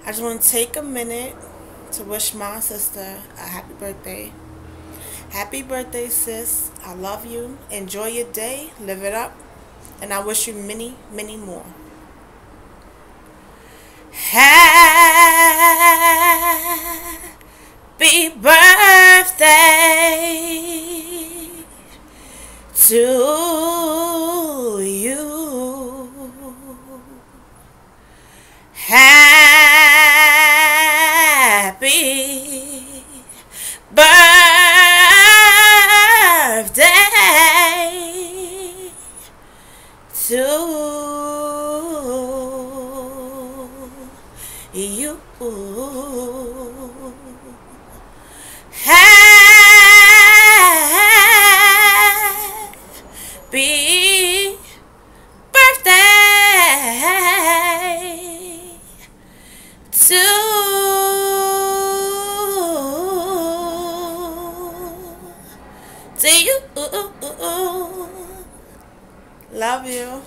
I just want to take a minute to wish my sister a happy birthday. Happy birthday, sis. I love you. Enjoy your day. Live it up. And I wish you many, many more. Happy birthday to you. Happy birthday to you. Happy birthday to you. Love you.